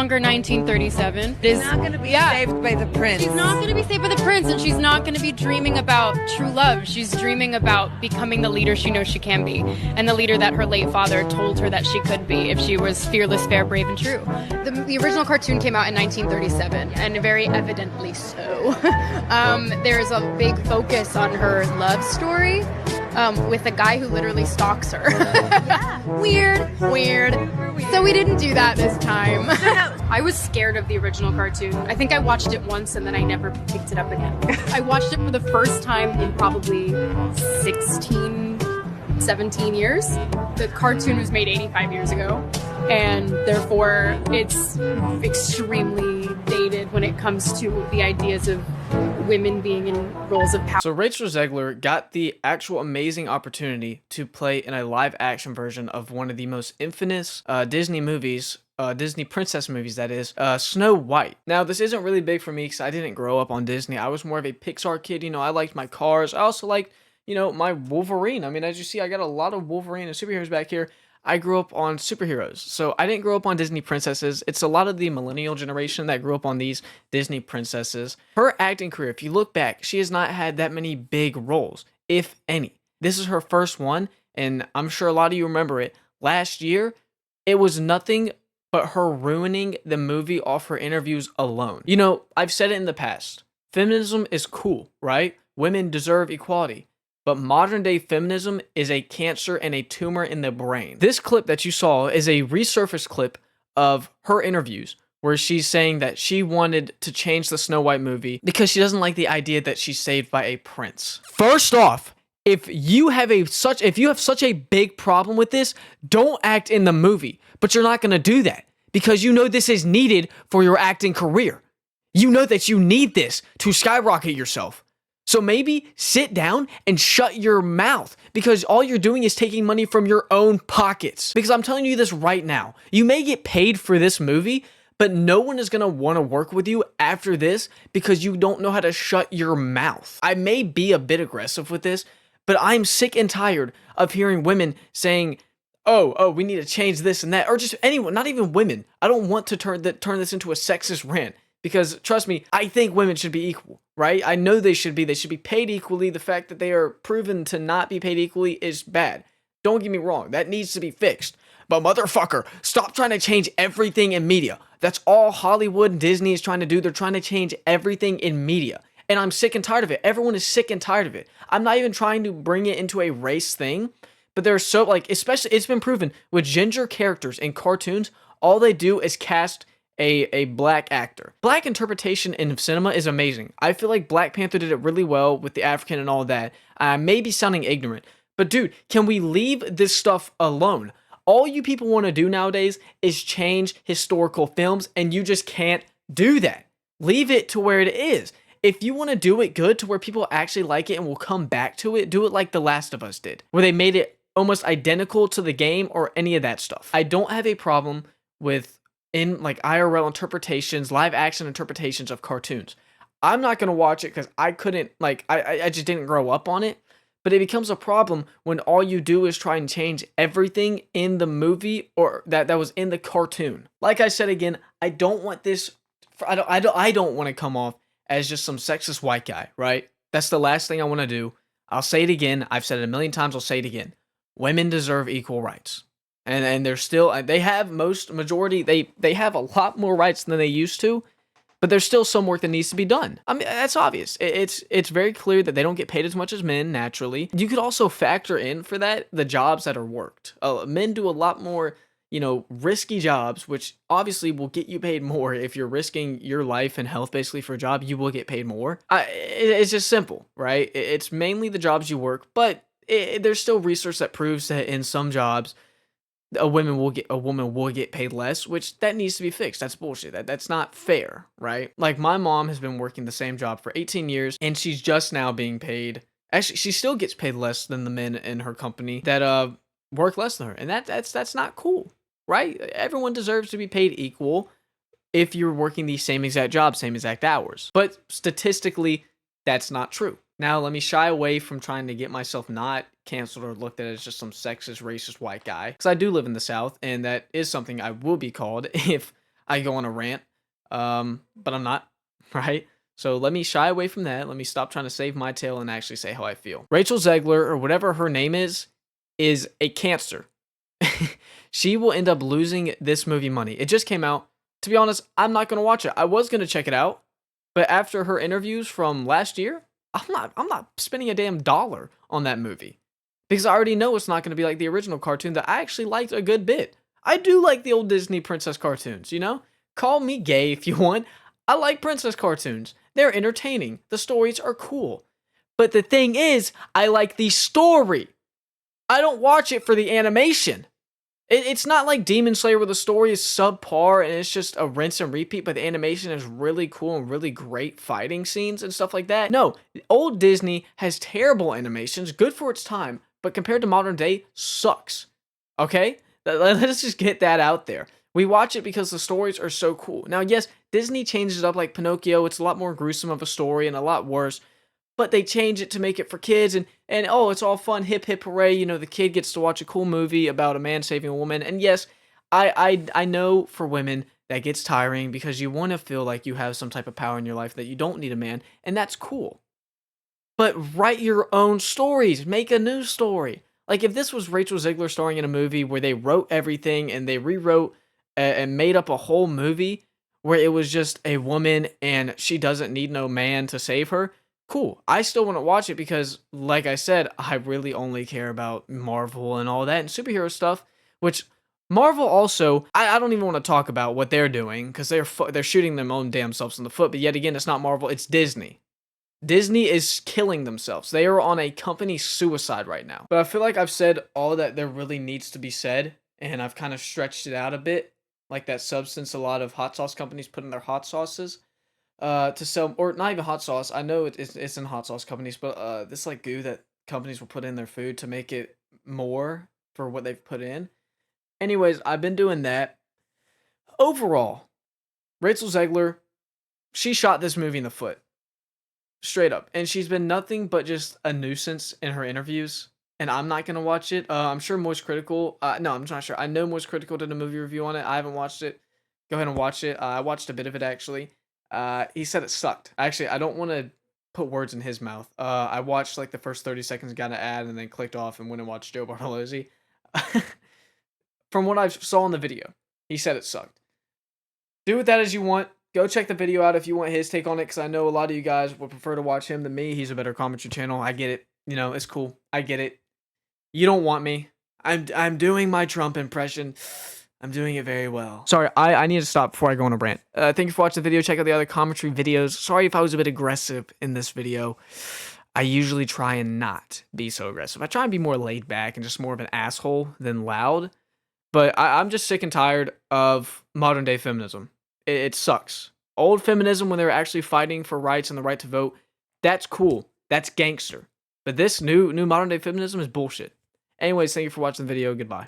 longer 1937. She's not going to be saved by the prince. She's not going to be saved by the prince, and she's not going to be dreaming about true love. She's dreaming about becoming the leader she knows she can be, and the leader that her late father told her that she could be if she was fearless, fair, brave, and true. The original cartoon came out in 1937, and very evidently so. There's a big focus on her love story with a guy who literally stalks her. Weird. So we didn't do that this time. I was scared of the original cartoon. I think I watched it once and then I never picked it up again. I watched it for the first time in probably 16, 17 years. The cartoon was made 85 years ago, and therefore it's extremely dated when it comes to the ideas of women being in roles of power. So Rachel Zegler got the actual amazing opportunity to play in a live action version of one of the most infamous Disney movies, Disney princess movies, that is, Snow White. Now, this isn't really big for me because I didn't grow up on Disney. I was more of a Pixar kid. You know, I liked my cars. I also liked, you know, my Wolverine. I mean, as you see, I got a lot of Wolverine and superheroes back here. I grew up on superheroes, so I didn't grow up on Disney princesses. It's a lot of the millennial generation that grew up on these Disney princesses. Her acting career, if you look back, she has not had that many big roles, if any. This is her first one, and I'm sure a lot of you remember it. Last year, it was nothing but her ruining the movie off her interviews alone. You know, I've said it in the past. Feminism is cool, right? Women deserve equality. But modern day feminism is a cancer and a tumor in the brain. This clip that you saw is a resurfaced clip of her interviews where she's saying that she wanted to change the Snow White movie because she doesn't like the idea that she's saved by a prince. First off, if you have such a big problem with this, don't act in the movie. But you're not going to do that because you know this is needed for your acting career. You know that you need this to skyrocket yourself. So maybe sit down and shut your mouth because all you're doing is taking money from your own pockets. Because I'm telling you this right now, you may get paid for this movie, but no one is going to want to work with you after this because you don't know how to shut your mouth. I may be a bit aggressive with this, but I'm sick and tired of hearing women saying, oh, we need to change this and that, or just anyone, not even women. I don't want to turn this into a sexist rant. Because, trust me, I think women should be equal, right? I know they should be. They should be paid equally. The fact that they are proven to not be paid equally is bad. Don't get me wrong. That needs to be fixed. But motherfucker, stop trying to change everything in media. That's all Hollywood and Disney is trying to do. They're trying to change everything in media. And I'm sick and tired of it. Everyone is sick and tired of it. I'm not even trying to bring it into a race thing. But they're so, like, especially, it's been proven with ginger characters in cartoons, all they do is cast a black actor. Black interpretation in cinema is amazing. I feel like Black Panther did it really well with the African and all that. I may be sounding ignorant, but dude, can we leave this stuff alone? All you people want to do nowadays is change historical films, and you just can't do that. Leave it to where it is. If you want to do it good to where people actually like it and will come back to it, do it like The Last of Us did, where they made it almost identical to the game or any of that stuff. I don't have a problem with in like IRL interpretations, live action interpretations of cartoons. I'm not going to watch it because I couldn't, like, I just didn't grow up on it. But it becomes a problem when all you do is try and change everything in the movie or that was in the cartoon. Like I said again, I don't want this, I don't want to come off as just some sexist white guy, right? That's the last thing I want to do. I'll say it again. I've said it a million times. I'll say it again. Women deserve equal rights. And they're still, they have they have a lot more rights than they used to, but there's still some work that needs to be done. I mean, that's obvious. It's very clear that they don't get paid as much as men, naturally. You could also factor in for that the jobs that are worked. Men do a lot more, you know, risky jobs, which obviously will get you paid more. If you're risking your life and health basically for a job, you will get paid more. It's just simple, right? It's mainly the jobs you work, but there's still research that proves that in some jobs, a woman will get paid less, which that needs to be fixed. That's bullshit. That's not fair, right? Like, my mom has been working the same job for 18 years, and she's just now being paid. Actually, she still gets paid less than the men in her company that work less than her, and that's not cool, right? Everyone deserves to be paid equal if you're working the same exact job, same exact hours. But statistically, that's not true. Now, let me shy away from trying to get myself not canceled or looked at as just some sexist, racist white guy, because I do live in the South, and that is something I will be called if I go on a rant, but I'm not, right? So let me shy away from that. Let me stop trying to save my tail and actually say how I feel. Rachel Zegler, or whatever her name is a cancer. She will end up losing this movie money. It just came out. To be honest, I'm not gonna watch it. I was gonna check it out, but after her interviews from last year, I'm not spending a damn dollar on that movie. Because I already know it's not gonna be like the original cartoon that I actually liked a good bit. I do like the old Disney princess cartoons, you know? Call me gay if you want. I like princess cartoons. They're entertaining. The stories are cool. But the thing is, I like the story. I don't watch it for the animation. It's not like Demon Slayer where the story is subpar and it's just a rinse and repeat, but the animation is really cool and really great fighting scenes and stuff like that. No, old Disney has terrible animations, good for its time, but compared to modern day, sucks. Okay? Let's just get that out there. We watch it because the stories are so cool. Now, yes, Disney changes it up like Pinocchio. It's a lot more gruesome of a story and a lot worse, but they change it to make it for kids and oh, it's all fun, hip hip hooray, you know, the kid gets to watch a cool movie about a man saving a woman. And yes, I know for women that gets tiring because you want to feel like you have some type of power in your life that you don't need a man, and that's cool. But write your own stories, make a new story. Like if this was Rachel Zegler starring in a movie where they wrote everything and they rewrote and made up a whole movie where it was just a woman and she doesn't need no man to save her, cool. I still want to watch it because, like I said, I really only care about Marvel and all that and superhero stuff, which Marvel also, I don't even want to talk about what they're doing because they're shooting them own damn selves in the foot. But yet again, it's not Marvel, it's Disney. Disney is killing themselves. They are on a company suicide right now. But I feel like I've said all that there really needs to be said, and I've kind of stretched it out a bit, like that substance a lot of hot sauce companies put in their hot sauces to sell, or not even hot sauce. I know it's in hot sauce companies, but this like goo that companies will put in their food to make it more for what they've put in. Anyways, I've been doing that. Overall, Rachel Zegler, she shot this movie in the foot. Straight up. And she's been nothing but just a nuisance in her interviews. And I'm not going to watch it. I'm sure Moist Critical. No, I'm not sure. I know Moist Critical did a movie review on it. I haven't watched it. Go ahead and watch it. I watched a bit of it actually. He said it sucked. Actually, I don't want to put words in his mouth. I watched like the first 30 seconds, got an ad, and then clicked off and went and watched Joe Bartolozzi. From what I saw in the video, he said it sucked. Do with that as you want. Go check the video out if you want his take on it, because I know a lot of you guys would prefer to watch him than me. He's a better commentary channel. I get it. You know, it's cool. I get it. You don't want me. I'm doing my Trump impression. I'm doing it very well. Sorry, I need to stop before I go on a rant. Thank you for watching the video. Check out the other commentary videos. Sorry if I was a bit aggressive in this video. I usually try and not be so aggressive. I try and be more laid back and just more of an asshole than loud. But I'm just sick and tired of modern day feminism. It sucks. Old feminism, when they were actually fighting for rights and the right to vote, that's cool. That's gangster. But this new modern day feminism is bullshit. Anyways, thank you for watching the video. Goodbye.